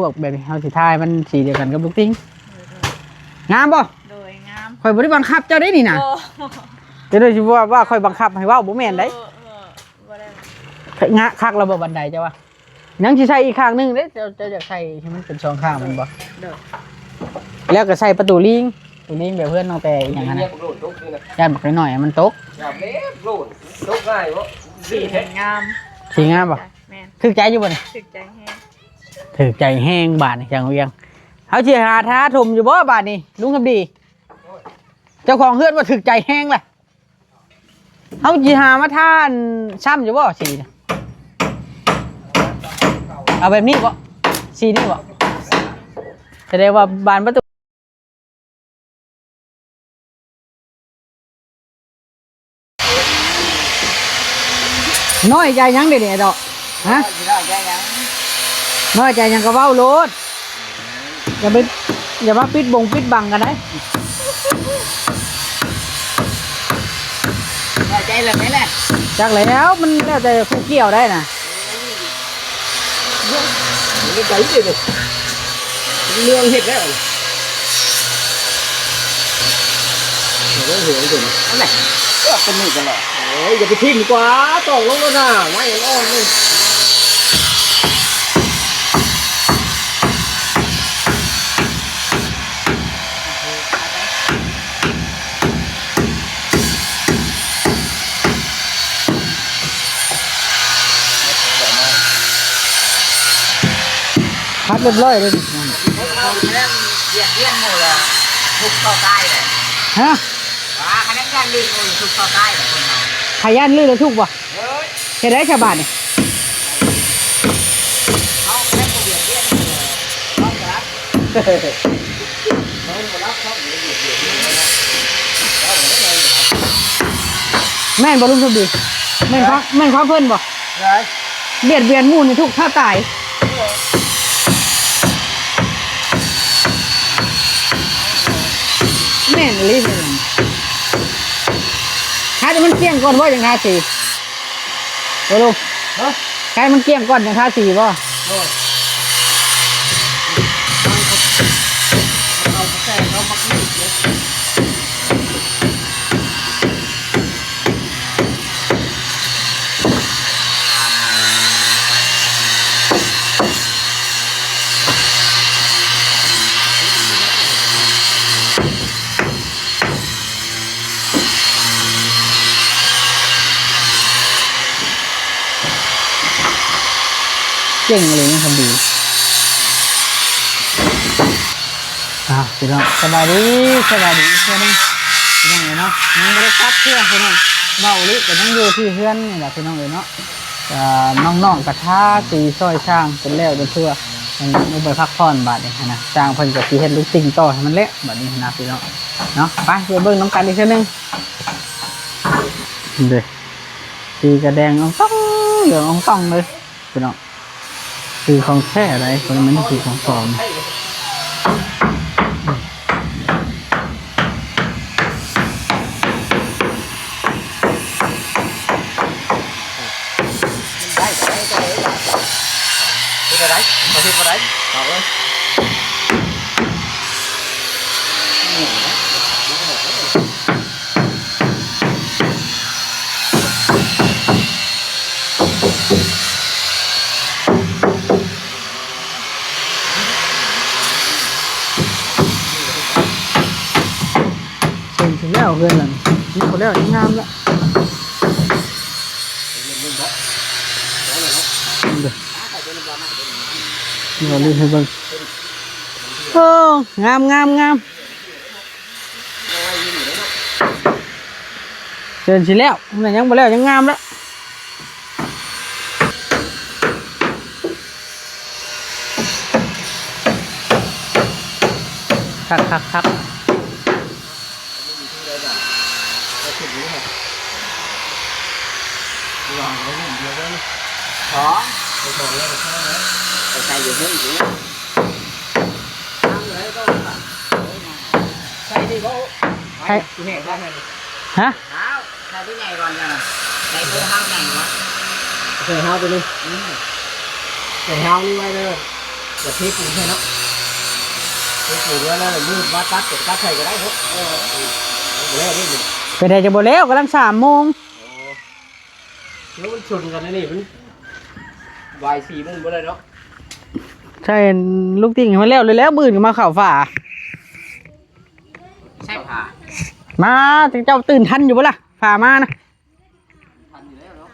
วกแบบนี้เฮาสิทายมันสีเดียวกันกับลูกติ้งงามบ่โดยงามข่อยบ่ได้บังคับเจ้าได้นี่น่ะจะได้สิว่าข่อยบังคับให้เว้าบ่แม่นได้บ่ได้งะคักระบบบันไดจ้ะวะยังสิใส่อีกข้างนึงเด้จะอยากใส่ให้มันเป็น2ข้างมันบ่แล้วก็ใส่ประตูลิงแบบเพื่อนน้องแต่อย่างนั้นนะย่านบักน้อยมันตกอย่าเล็บโลดตกง่ายบ่สีงามสีงามบ่ถึกใจอยู่บ่นี่ถึกใจแห้งถึกใจแห้งบาดนี่จังเวียงเฮาสิหาท้าถมอยู่บ่บาดนี่ลุงคำดีเจ้าของเฮือนว่าถึกใจแห้งแหละเฮาสิหามาทานซ้ำอยู่บ่สีนี่เอาแบบนี้บ่สีนี่บ่แสดงว่าบานประตูน้อยใจยังเด็ดๆดอกฮะน้อยใจยังก็เว้าโลดอย่ามาปิดบังกันได้น้อยใจเลยไหมแหละจักแล้วมันแล้วแต่คู่เกี่ยวได้น่ะนี่ใจดิเรื่องเฮ็ดแล้วเรื่องหัวจริงอันไหนก็เป็นนี่กันแหละอย่าไปทิ้งกว่าตอกลงแล้วนะไม่อ่อนเลยพัดเรียบร้อยเลยเราเรื่องเยี่ยมหมดเลยทุกเข้าใต้เลยฮะคะแนนยันลื่นทุกเข้าใต้เลยคนเราขยันลื่นเลยทุกบ่เห็นได้ชาวบ้านนี่เขาแค่ตัวเบียดเยี่ยมเลยเขาจะรับเขาจะรับเขาเบียดแม่นบ่ลุงทุบดีแม่นเขาเพิ่นบ่เบียดเบียนหมู่นี่ทุกท่าตายแม่นรีบเลยถ้าจะมันเกี่ยงก่อนว่าอย่างท่าสีโอ้ลูกใครมันเกี่ยงก่อนอย่างท่าสีบ่เก่งเลยนะทำดีพี่น้องสบายดีเพื่อนนึงพี่น้องเลยเนาะยังไม่ได้ตัดเพื่อนพี่น้องเบาลิแต่ยังอยู่ที่เพื่อนนี่แหละพี่น้องเลยเนาะน้องกระทาตีซอยช่างเป็นแล้วเป็นเพื่อมันไปพักผ่อนบาดนี่นะช่างเพิ่นกับตีเห็ดลูกติ่งต่อให้มันเละบาดนี้นะพี่น้องเนาะไปเบิ่งน้ำกันอีกทีนึงเด้ตีกระแดงอ่องต้องเหลืองอ่องต้องเลยพี่น้องคือของแท้อะไรคนมันคือของปลอมถึงแล้วเพื่อนหลังนี่เขาแล้วงามแล้วเราเล่นให้บ้างโอ้งามเชิญสิแล้วมันยังบ่แล้วยังงามแล้วคักĐó, cây gì hết vậy? Cây đi bố. Cây này ra này. Hả? Đó, cây cái này còn nè. Cây cái hao này mà. Cây hao đi đi. Cây hao đi quay đây. จะเทปูนใช่เนาะเทปูนแล้วนั่นมืดว่าตัดกับตัดใส่ก็ได้ครับแล้วนี่ ไปได้จะบ่แล้วกำลัง3 โมง แล้วมันชนกันนี่มันวาย4 มันบ่ได้เนาะ ใช่ลูกติ่งให้มันแล้วเลยแล้วมื้อนี้มาเข้าฝ่า ใช่ผ่า มาเจ้าตื่นทันอยู่บ่ล่ะฝ่ามานะ ทันอยู่แล้วเนาะ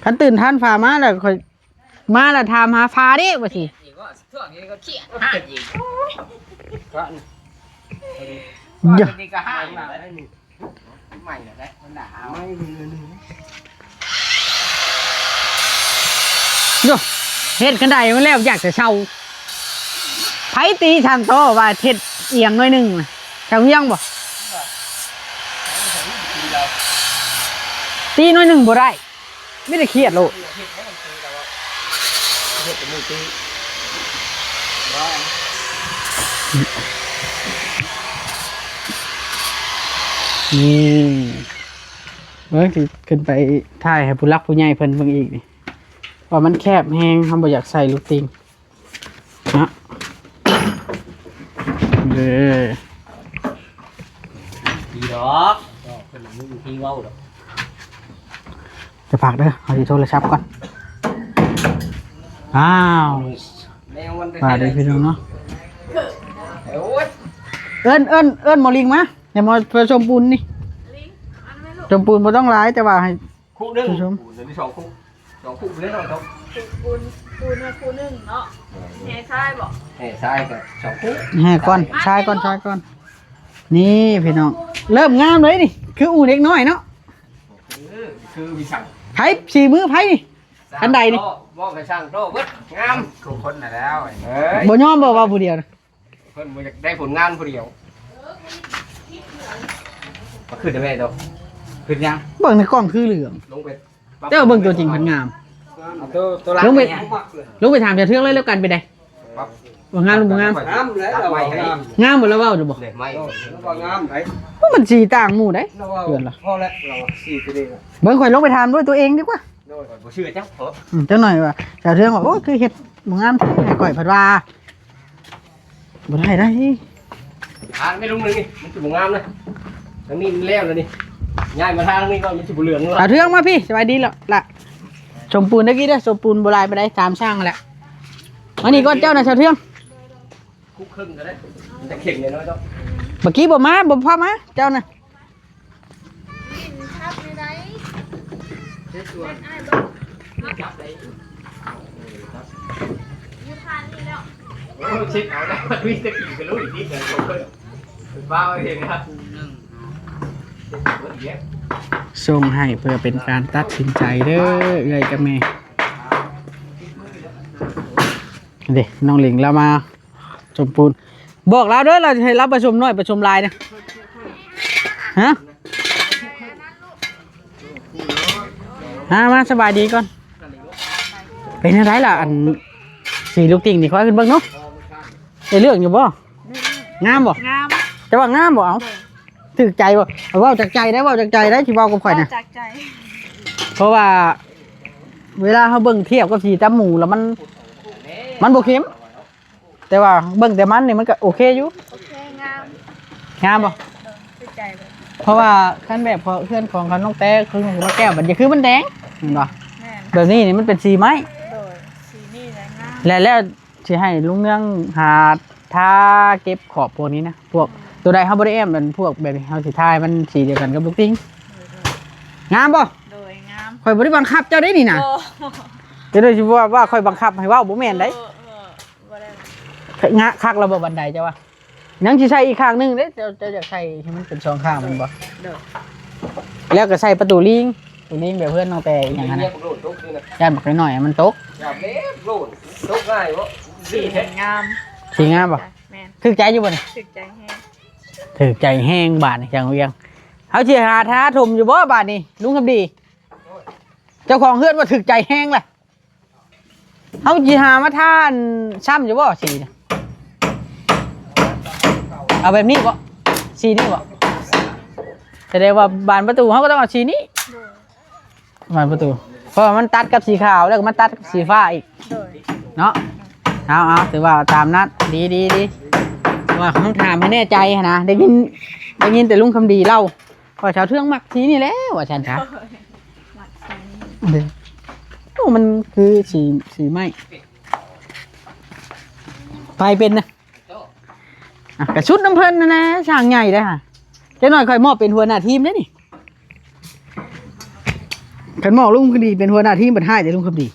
คันตื่นทันฝ่ามาแล้วค่อยมาแล้วถามหาฟ้าดิว่าสิ อีกก็ช่วงนี้ก็เครียดห้าอีกก็ เดี๋ยว นี่ก็ห้าได้หนึ่งใหม่ได้มันด่าไม่มีเลย โยเฮ็ดกันได้มันแล้วอยากจะเช่าไผตีทางโตว่าเฮ็ดเอียงหน่อยหนึงน่ะเจ้าเฮียงบ่ตีหน่อยหนึงบ่ได้ไม่ได้เครียดโลด เฮ็ดกับมือตี นี่เบิ่งสิขึ้นไปถ่ายให้ผู้รักผู้ใหญ่เพิ่นเบิ่งอีกนี่ว่ามันแคบแฮงเฮาบ่อยากใส่ลูกติงนะเด้อ ตีดอกเป็นมือตีว้าวดอก จะฝากเด้อเอาสิโทรศัพท์ก่อนอ้าว แมวมัน ฝากเด้อพี่น้องเนาะ โอ้ย เอิ้นหมอลิงมาอย่ามาผสมปูนนี่ ลิงอันไม่รู้ ชมปูนบ่ต้องหลายแต่ว่าให้ คู่นึงคู่ที่2 คู่2 คู่เล่นเอา ปูนมาปูนึงเนาะแห่ชายบอก แห่ทรายกับ2 คู่ แห่ก่อนชายก่อนนี่พี่น้องเริ่มงามเลยนี่คืออู่เด็กน้อยเนาะ คือมีสั่ง ไผสี่มือไผนี่อันใดนี่ บ่ไปสั่งโตเบิดงามทุกคนน่ะแล้วเอ้ย บ่ยอมบ่ว่าผู้เดียวนะ เพิ่นบ่อยากได้ผลงานผู้เดียวก็ขึ้นได้แม่โตขึ้นยัง เบิ่งในกล้องคือเหลือง ลงไป แต่ว่าเบิ่งตัวจริงมันงาม เอาตัวหลัง ลงไป เนี่ย ลงไปถามเจ้าเทืองเลยแล้วกันไปได้ ปั๊บ ว่างามหรือบ่งาม งามแล้วเรางาม งามบ่แล้วเว้าจะบ่ เลยไม่ว่างามไหน ว่ามันสีต่างหมู่ได้เกินละ พอแล้วเราสี่ตัวเอง เบิ่งข่อยลงไปถามด้วยตัวเองดีกว่า โดยบ่เชื่อจังเหรอ จังหน่อยว่าเจ้าเทืองว่าโอ้คือเฮ็ดบ่งามให้ข่อยผัดว่าบ่ได้ ทางไม่ลงเลยนี่มันจะบ่งามเลยทางนี้มันแล้วแล้วนี่ย้ายมาทางนี้ก็มันจะบ่เหลืองแล้ว เจ้าเทืองมาพี่สบายดีแล้วล่ะชมปูนตะกี้เด้อชมปูนโบราณไปได้ตามช่างแหละอันนี้ก็เจ้าน่ะเจ้าเทือง คุกครึ่งก็ได้มันจะเข่งเลยเนาะเจ้า เมื่อกี้บ่มาบ่พอมาเจ้าน่ะ กินทับในไหน เช็ดตัว ไอ้บอก จับได้ อยู่ทานนี่แล้ว โอ้เช็ดเอาได้วิ่งตะกี้ก็รู้อีกนิดนึงเพิ่นบ้าเห็นนะครับ1 ส่งให้เพื่อเป็นการตัดสินใจเด้อเอ้ยกับแม่เด็น้องหลิงเรามาชมปูนบอกเราเด้อเราจะให้รับประชุมน้อยประชุมลายนะฮะมาสบายดีก่อนเป็นอะไรล่ะอันสีลูกติ่งนี่ค่อยขึ้นเบ้างเนาะได้เรื่องอยู่บ่งามบ่ งาม จะว่างามบ่เอาถึกใจบ่เอาเว่าจากใจได้เว่าจากใจได้ที่เว้ากับข่อยนะ จากใจ เพราะว่าเวลาเขาเบิ่งเทียบกับสีตำหมูแล้วมันบ่เค็มแต่ว่าเบิ่งแต่มันนี่มันก็โอเคอยู่ โอเคงาม งามบ่ ติดใจเลย เพราะว่าขั้นแบบพอเพื่อนของเขาน้องแต้คือของมาแก้วมันจะคือมันแดงเห็นบ่ แม่น แบบนี้นี่มันเป็นสีไม้ โดยสีนี่แหละงาม แล้วสิให้ลุงเรื่องหาทาเก็บขอบพวกนี้นะพวกตัวใดเฮาบ่ได้แอมมันพวกแบบนี้เฮาสิทายมันสีเดียวกันกับลูกติ้งงามบ่ โดยงาม ข่อยบ่ได้บังคับเจ้าได้นี่น่ะ โอ้ จะได้สิว่าข่อยบังคับให้เว้าบ่แม่นได้ บ่ได้ งะคักระบบบันไดจ้ะวะยังสิใส่อีกข้างหนึงเด้จะอยากใส่ให้มันเป็น2ข้างมันบ่ โดย แล้วก็ใส่ประตูลิงแบบเพื่อนน้องแต่อย่างนั้น เนี่ นะ ยโลดตกนี่นะ ย่านบักน้อยๆมันตก อย่าเล็บโลดตกง่ายบ่ สี ดีแท้ งาม สิงามบ่ แม่น ถึกใจอยู่บ่นี่ ถึกใจแห้ง ถึกใจแห้งบาดนี่จังเวียงเฮาสิหาท้าถมอยู่บ่บาดนี่ลุงคำดี เจ้าของเฮือนว่าถึกใจแห้งแหละเฮาสิหามาทานซ้ำอยู่บ่สีนี่เอาแบบนี้บ่สีนี้บ่แสดงว่าบานประตูเฮาก็ต้องเอาสีนี้ โดย บานประตูเพราะว่ามันตัดกับสีขาวแล้วก็มันตัดกับสีฟ้าอีก โดย เนาะ เอาถือว่าตามนัดดีว่าเขาต้องถามให้แน่ใจนะได้ยินแต่ลุงคำดีเล่าว่าชาวเทืองมักสีนี่แหละว่าฉันครับ หลักสี โอ้มันคือสีไหมไฟเป็นนะกระชุดน้ำเพลินนะช่างใหญ่เลยค่ะเจ้าหน่อยคอยมอบเป็นหัวหน้าทีมได้นี่ขันมอบลุงคำดีเป็นหัวหน้าทีมเป็นให้แต่ลุงคำดี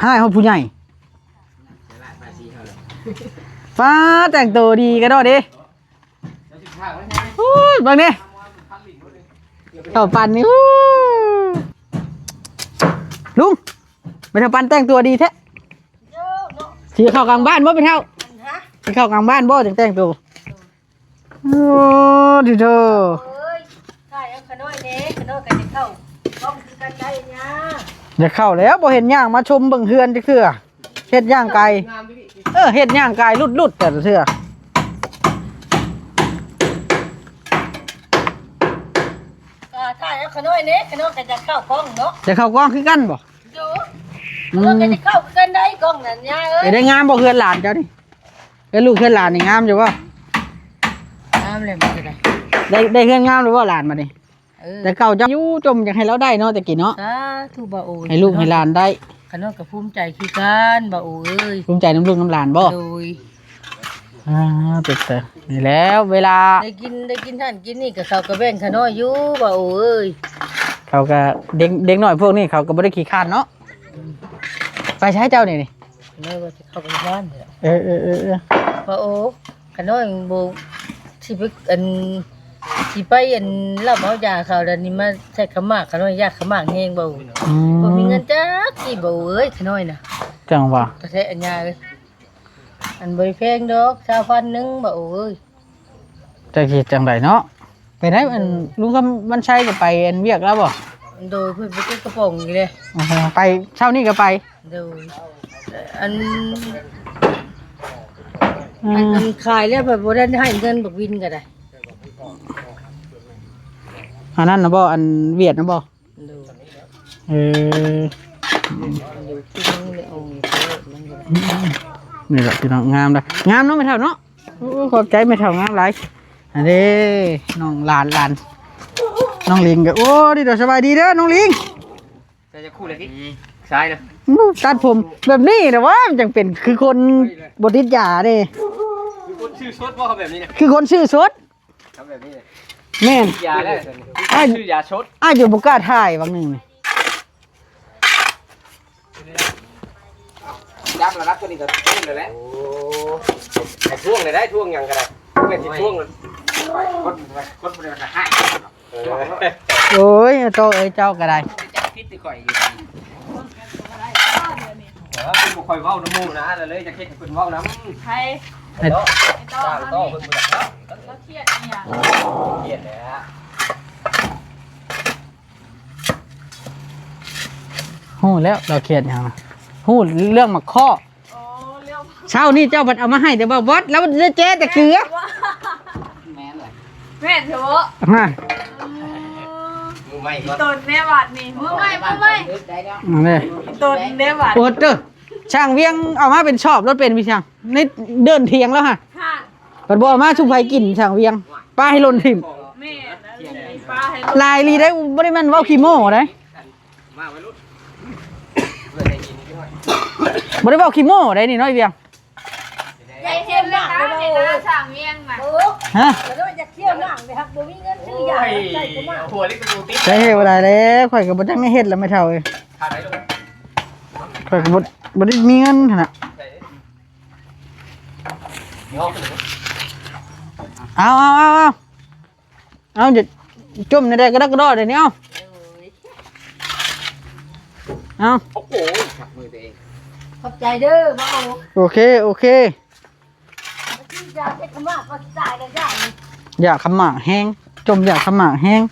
ให้เขาผู้ใหญ่ฟ้าแต่งตัวดีกันด้วยดิบางนี่เต่าปันนี่ลุงไปเท่าปันแต่งตัวดีแท้สีเข้ากลางบ้านบ่ไปเท่าสีเข้ากลางบ้านบ่ถึงแต่งตัวโอ้ดิเธอ ใช่เอาขน้อยเด้ขน้อยกันจะเข้าต้องคือกันได้เนี่ย อย่าเข้าแล้วบ่เห็นย่างมาชมเบิ่งเฮือนจักเทื่อเฮ็ดย่างไก่เฮ็ดย่างไก่ลุดแต่เทื่อ ใช่เอาขน้อยเด้ขน้อยกันจะเข้ากล้องเนาะ จะเข้ากล้องคือกันบ่ ดูขน้อยกันจะเข้ากันได้กล้องนั่นเนี่ยเอ้ย ได้งามบ่เฮือนหลานเจ้านี่เฮือนลูกเฮือนหลานนี่งามอยู่บ่ น้ำเลยมันจะได้ ได้เฮือนงามหรือบ่หลานมานี่แต่เก่าเจ้าอยู่จมอยากให้เราได้เนาะแต่กี้เนาะ สาธุบ่โอ้ย ให้ลูกให้หลานได้ ขน้อยกับภูมิใจคือกันบ่โอ้ย ภูมิใจน้ำลูกน้ำหลานบ่ โดย เป็ดเตอนี่แล้วเวลา ได้กินท่านกินนี่กับเขากระแบ่งขน้อยอยู่บ่โอ้ย เขาก็เด็กหน่อยพวกนี้เขาก็บ่ได้ขี้คร้านเนาะไปใช้เจ้านี่นี่ ขน้อยว่าจะเข้าไปบ้านเด้อ เออ บ่โอ้ขน้อยบ่สิไปสิไปรับเอายาเขาเดี๋ยวนี้มาใช้ขมากขน้อยยาขมากแฮงบ่บ่มีเงินจักกี่บ่เอ้ยขน้อยน่ะ จังหวะ ก็แท้อันยาเลยอันบ่แพงดอก20,000นึงบ่เอ้ย จะคิดจังไดเนาะไปได้อันลุงก็มันใช้ก็ไปอันเวียกแล้วบ่ โดยเพิ่นไปติดกระป๋องนี่เด้ ไปเช้านี้ก็ไป โดยอันขายแล้วแบบบ่ได้ให้เงินบักวินก็ได้ อันนั้นนะบ่อันเวียดนะบ่ โดย เออ อยู่ที่นึงเลยเอามันก็ได้ นี่แหละพี่น้องงามเลยงามเนาะไม่เท่าเนาะโอ้ขอบใจไม่เท่างามหลายอันนี้น้องหลานน้องลิงก็โอ้ดีเด้อสบายดีเด้อน้องลิง จะคู่เลยพี่ซ้ายนะ ตัดผมแบบนี้นะว่ามันจังเป็นคือคนบติดยาเด้ คือคนชื่อชดว่าเขาแบบนี้เนี่ย คือคนชื่อสด ทำแบบนี้เลย แม่น ยาแล้วชื่อยาชด อ้ายอยู่บ่กล้าถ่ายบางหนึงนี่ ยับระดับตัวนี้ก็ท่วงเลยแหละโอ้แต่ท่วงเลยได้ท่วงยังก็ได้เป็นที่ท่วงเลยคนบริวารให้ โอ้ยโตเอ้ยเจ้าก็ได้ จะพิษติก่อยอยู่เป็นบุคคลเว้าน้ำมูนะเลยจะคิดเป็นเว้าน้ำ ใคร ไอ้โต๊ะ ไอ้ต้อ จ้าง เขา โต๊ะ นี่ เพิ่งมาแล้ว แล้วเครียดเนี่ย เกียดเลยฮะ ฮู้แล้วเราเครียดหยังนะฮู้เรื่องหมักข้อ โอ้เรื่อง เช้านี้เจ้าบัดเอามาให้แต่ว่าวัดแล้วเจ๊แต่เกลือ แม่เลย แม่เถอะ ฮะ มือไม่ก็ ตนแม่บาดนี่มึงไม่ นี่ ตนแม่บาด โอ้เด้อช่างเวียงเอามาเป็นชอบรถเป็นพี่ช่างนี่เดินเทียงแล้วฮะ ค่ะ ปัดบ่เอามาชุบไฟกินช่างเวียงป้าให้ลนทิ่ม แม่นะมีป้าให้ ลายลีได้บ่ได้แมันเว้าขี้โม้ได้ มาไว้รุ่นเพื่อได้ยินด้วย บ่ได้เว้าขี้โม้ได้นี่น้อยเวียง ใจเทียมหนักเลยนะสั่งเมียงน่ะ โอ้ ฮะ ขน้อยจะเที่ยวนั่งเลยครับบ่มีเงินซื้อยาใส่ขมาก หัวลิกดูติ๊ก ได้เฮ็ดบ่ได้แล้วข่อยก็บ่จักได้เฮ็ดแล้วไม่เท่าเอ้ย ขาดไหนลูก ข่อยก็บ่ได้มีเงินหั่นน่ะ งอกเลย เอาอย่าจุ่มในได้กระดักกระดอเดี๋ยวนี้เอา โอ้โหขับมือตัวเอง ขอบใจเด้อบ่โอ้ โอเคที่ยาใช้ขมากก็ตายกันได้ อยากขมากแห้งจมอยากขมากแห้ง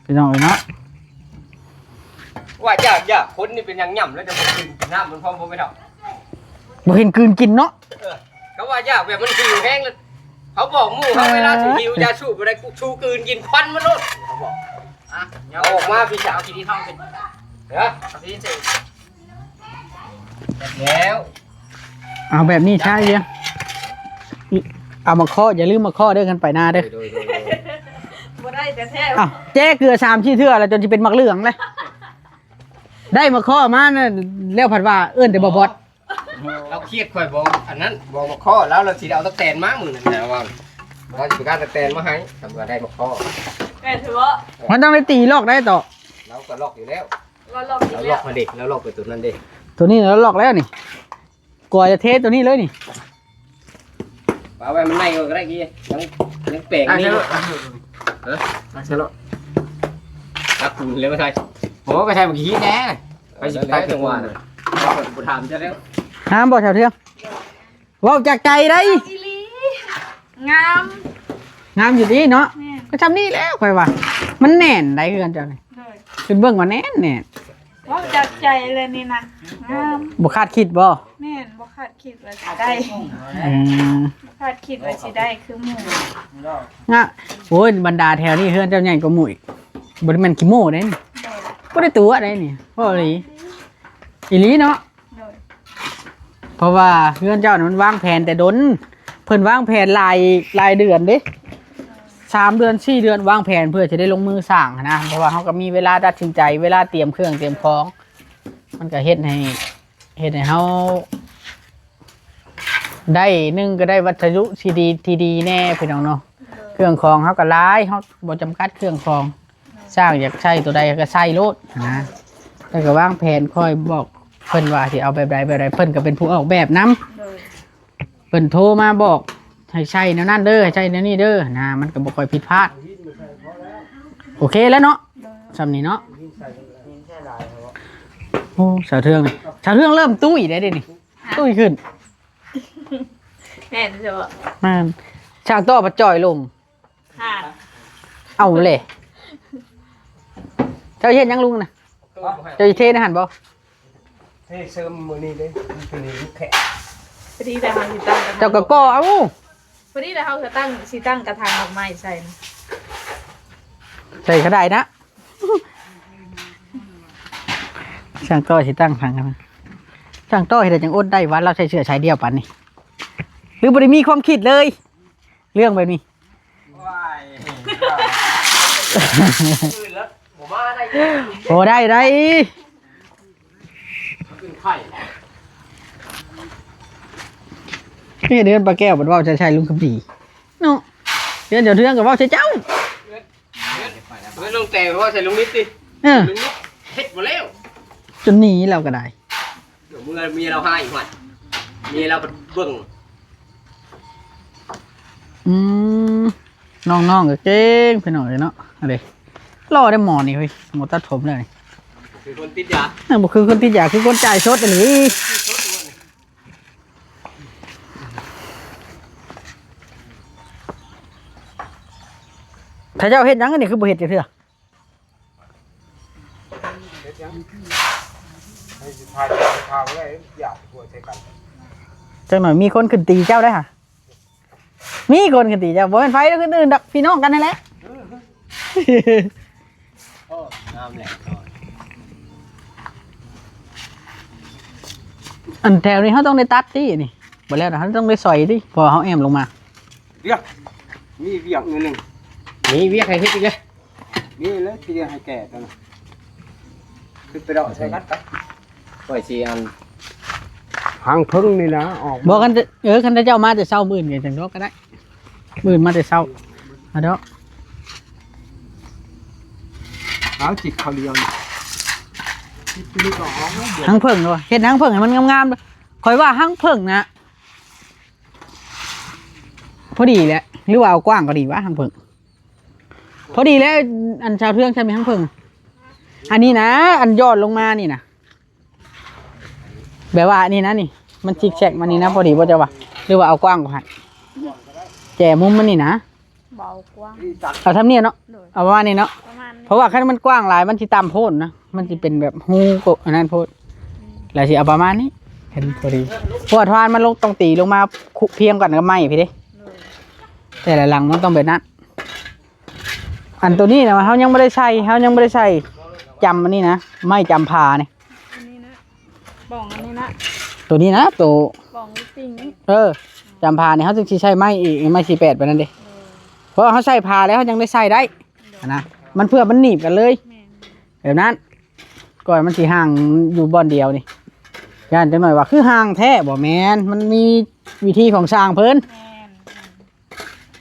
พี่น้องเอ้ยเนาะ ว่าอยากคนนี่เป็นยังย่ำแล้วจะกินน้ำมันพร้อมผมไม่ทำ บ่เห็นกลืนกินเนาะ เขาว่าอยากแบบมันหิวแห้งเลยเขาบอกมู่เขาเวลาถือหิวยาสูบอะไรกูชูกืนกินควันมันโลดเขาบอกเอาออกมาพี่สาวทีนี้ท่องเป็นเดี๋ยวทีนี้สิ แล้ว เอาแบบนี้ใช่ยังเอามาข้ออย่าลืมมาข้อเด้อกันไปหน้าเด้อ บ่ได้แต่แท้ อ้าวแจ้เกลือ3 ชี้เทื่อแล้วจนจะเป็นมักเหลืองเลยได้มาข้อมานะแล้วผัดว่าเอื้อนแต่บ่บอด เราเครียดค่อยบอกอันนั้นบอกมาข้อแล้วเราสิเอาตะแตนมามื้อนั้นนะว่าเราสิไปการตะแตนมาให้ทำว่าได้มาข้อ แต่ถือว่า มันต้องได้ตีลอกได้ต่อ เราก็ล็อกอยู่แล้ว เราลองอี เรา ก ล็ แล้ อก ว มาเด็กแล้วล็อกไปตัวนั้นเด็ก ตัวนี้เราลอกแล้วนี่กว่าจะเทสตัวนี้เลยนี่ เอาไว้มันในก็ได้กี่ยังแปลงนี่ใช่แล้วรักคุณเลยไม่ใช่ผมก็ใช่เมื่อกี้แน่ไปสิไปจังหวะน่ะกูถามจะแล้ว ห้ามบอกชาวเทืองว้าวจากใจได้ อีหลีงาม งามอยู่ดีเนาะ แม่น ก็ทำนี่แล้วค่อยว่ามันแน่นได้คือกันเจ้านี่ เลย เป็นเบื้องว่าแน่นแน่น ว่าจากใจเลยนี่นะงาม บ่คาดคิดบ่ แม่นบ่คาดคิดว่าสิได้ อืม บ่คาดคิดว่าสิได้คือหมู่ งะโอ้ยบรรดาแถวนี้เฮือนเจ้าใหญ่กว่าหมู่อีกบ่ได้แม่นขี้โม้เด้นี่ เลย บ่ได้ตัวได้นี่เพราะอีหลีเนาะ เลย เพราะว่าเฮือนเจ้านี่มันวางแผนแต่ดนเพิ่นวางแผนรายเดือนเด้3 เดือน4 เดือนวางแผนเพื่อจะได้ลงมือสร้างนะเพราะว่าเขาก็มีเวลาตัดสินใจเวลาเตรียมเครื่องเตรียมของมันก็เฮ็ดให้เฮาได้หนึ่งก็ได้วัสดุที่ดีแน่พี่น้องเนาะเครื่องของเฮาก็หลายเฮาบ่จำกัดเครื่องของสร้างอยากใช้ตัวใดก็ใช้โลดนะแล้วก็วางแผนค่อยบอกเพิ่นว่าสิเอาแบบใดเพิ่นก็เป็นผู้ออกแบบนำ เลย เพิ่นโทรมาบอกให้ใช่แนวนั้นเด้อให้ใช่แนวนี้เด้อนะมันก็บ่ค่อยผิดพลาดโอเคแล้วเนาะสำนี้เนาะโอ้สาวเทืองนี่สาวเทืองเริ่มตุ้ยได้เด้นี่ตุ้ยขึ้น แม่นเจ้า มันช่างต่อประจ่อยลง ห่า เอาเลยเจ้าเฮ็ดหยังลุงน่ะเจ้าสิเทในหั่นบ่ เฮ้ยเสริมมือนี้เลยตัวนี้แข็ง พอดีแต่เฮาสิตั้งกระถาง เจ้าก็ก่อเอา พอดีแต่เฮาสิตั้งกระถางดอกไม้ใส่นะ ใส่ก็ได้นะช่างต่อสิตั้งทางกันนะช่างต่อเฮ็ดได้จังอดได้วันเราใช้เสื้อใช้เดียวปานนี้หรือบ่ได้มีความคิดเลย เรื่องแบบนี้ ว้ายคืนแล้วผมมาได้ โอ้ได้ ขึ้นไข่ นี่เดือนปลาแก้วมันว่าจะใช่ลุงคำดีเนาะเดือนเดี๋ยวเทืองกับว่าใช่เจ้า ไม่ลงแต่เพราะใส่ลุงนิดดิ เออ ลุงนิดเฮ็ดหมดแล้ว จนหนีเราก็ได้ เดี๋ยวเมียเราให้อีกหน่อยเมียเราเบิ่ง อืมน้องๆก็เก่งไปหน่อยเนาะอะไรรอได้หมอนี่เฮ้ยหมอตัดผมเลย คือคนติดยา นั่นบอกคือคนที่อยากคือคนจ่ายชดอันนี้ถ้าเจ้าเฮ็ดหยังอันนี้คือบ่เฮ็ดจังเทื่อ ให้สิพาพาไว้อยากหัวใจกัน จังหน่อยมีคนขึ้นตีเจ้าได้ค่ะมีคนขึ้นตีเจ้าบ่เป็นไฟแล้วคนอื่นดอกพี่น้องกันนั่นแหละ โอ้น้ำแหลก อันแถวนี้เขาต้องได้ตัดดินี่บ่แล้วนะเขาต้องได้ซอยดิพอเขาแอมลงมา เรียกมีเวียกนึงมีเวียกให้เฮ็ดอีกเลยมีแล้วที่ให้แก่กันคือไปดอกใช้กันไปปล่อยสิอันหางพึ่งนี่นะออก บอกกันคันเจ้ามาแต่เช้ามื้อนี่จังดอกก็ได้มื้อมาแต่เช้าเอาดอก เอาจิตเขาเรียวนี่ก็ออกแล้ว หางเพิ่งด้วยเฮ็ดหางเพิ่งให้มันงามๆข่อยว่าหางเพิ่งนะพอดีแหละหรือว่าเอากว้างก็ดีวะหางเพิ่งพอดีแล้วอันชาวเทืองใช่ไหมหางเพิ่งอันนี้นะอันยอดลงมานี่นะแบบว่านี่นะนี่มันชิกแชกมานี่นะพอดีว่าจะว่าหรือว่าเอากว้างกว่าให้แจมุมมันนี่นะ เบากว้าง เอาทำเนี่ยเนาะ เลย เอาประมาณนี้เนาะ ประมาณ เพราะว่าคันมันกว้างหลายมันสิตามโพดนะมันสิเป็นแบบฮูกอันนั้นโพดแล้วสิเอาประมาณนี้เห็นพอดีเพราะว่าทวารมันลงต้องตีลงมาคุเพียงกันกับไม้พี่เด้ เลย แต่ละหลังมันต้องแบบนั้นอันตัวนี้นะเขายังไม่ได้ใช้จำอันนี้นะไม่จำพาเนี่ย อันนี้นะบ้องอันนี้นะ ตัวนี้นะตัว กล่องจริง จำพาเนี่ยเขาจึงสิใช้ไม้อีกไม้48ไปนั่นเด้เพราะเขาใส่พาแล้วเขายังได้ใส่ได้นะมันเพื่อมันหนีบกันเลย แม่น แบบนั้นก่อนมันสิห่างอยู่บ่อนเดียวนี่ย่านจังหน่อยว่าคือห่างแท้บ่แม่นมันมีวิธีของสร้างเพิ่น แม่น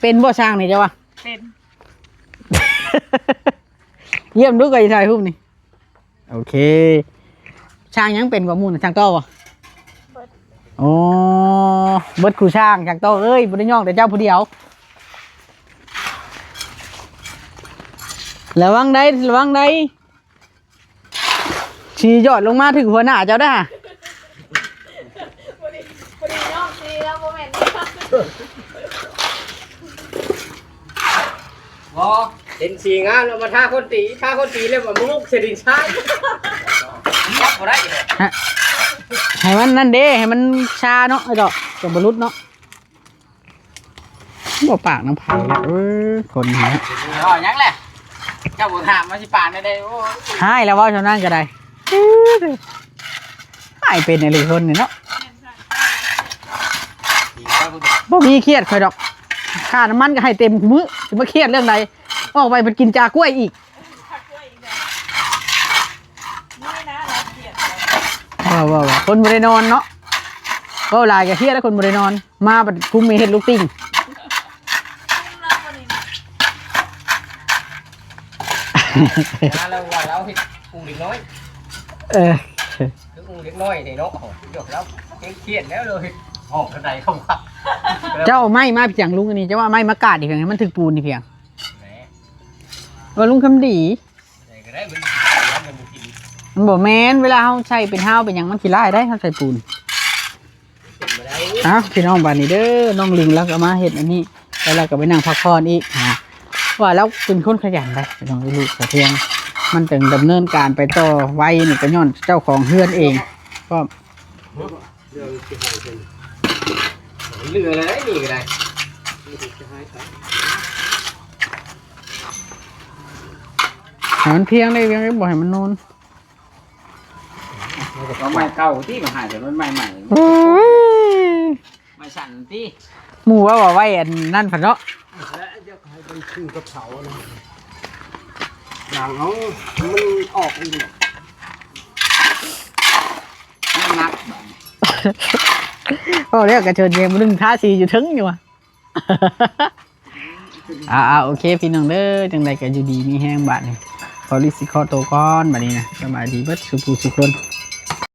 เป็นบ่สร้างนี่จ้ะวะ เป็น เยี่ยมดูกับอีชายหุ้มนี่โอเคช่างยังเป็นกว่าหมู่น่ะช่างโตบ่โอ้เบิดครูช่างช่างโตเอ้ยบ่ได้ย่องแต่เจ้าผู้เดียวระวังได้ชี้ยอดลงมาถึงหัวหน้าเจ้าได้อ พอดีน้องซีแล้วโมเมนต์ พอเห็นสีงามแล้วมาท่าคนตีแล้วมามุกเสดินชายยับบ่ได้ ให้มันนั่นเด้ให้มันชาเนาะไอ้ดอกกับบรุษเนาะบ่ปากน้ำไผ่คนนี้ อ๋อยังแหละเจ้าบุญหามมาสิปานได้โอ้ ให้แล้วว่าชาวนั่นก็ได้ให้เป็นอะไรคนนี่เนาะบ่มีเครียดคอยดอกค่าน้ำมันก็ให้เต็มมื้อจะมาเครียดเรื่องใดออกไปเป็นกินจากล้วยอีก ทักด้วยอีกแบบนี่นะเราเกลียด ว่าคนบ่ได้นอนเนาะก็ลายก็เครียดแล้วคนบ่ได้นอนมาบัดคุมมีเฮ็ดลูกติ่ง เราคนนี้ เราว่าเราเฮ็ดกุ้งเล็กน้อย คือกุ้งเล็กน้อยนี่เนาะเดี๋ยวเราเครียดแล้วเลยห้องกระไดเข้ามา เจ้าไม้มาเพียงลุงอันนี้เจ้าว่าไม้มากาดอีกเพียงให้มันถึกปูนนี่เพียงว่าลุงคำดี ก็ได้มันกิน มันบอกแมนเวลาเขาใช้เป็นห้าวเป็นหยังมันขี้ไล่ได้เขาใส่ปูน มาได้ อ้าวพี่น้องบ้านนี้เด้อน้องลิงแล้วก็มาเห็ดอันนี้แล้วเราก็ไปนั่งพักผ่อนอีกว่าแล้วเป็นคนขยันได้พี่น้องลูกแต่เพียงมันถึงดำเนินการไปต่อไว้นี่ก็ย้อนเจ้าของเฮือนเองก็ เหลืออะไรนี่ก็ได้ ให้มันเพียงได้เพียงได้บ่ให้มันนอน ก็ไม่เก่าที่มันหายแต่มันใหม่ไม่สั่นที่ หมู่ว่าไว้อันนั่นผันเนาะ หลังเขามันออกอีกนัก ก็เรียกกระเชิญเองมันดึงท่าสีอยู่ถึงอยู่ว่ะ โอเคพี่น้องเด้อจังใดก็อยู่ดีมีแห้งบาดนี่ขอลิสิขอโตวก่อนบัดนี้นะสบายดีเบิดสุขสุขคน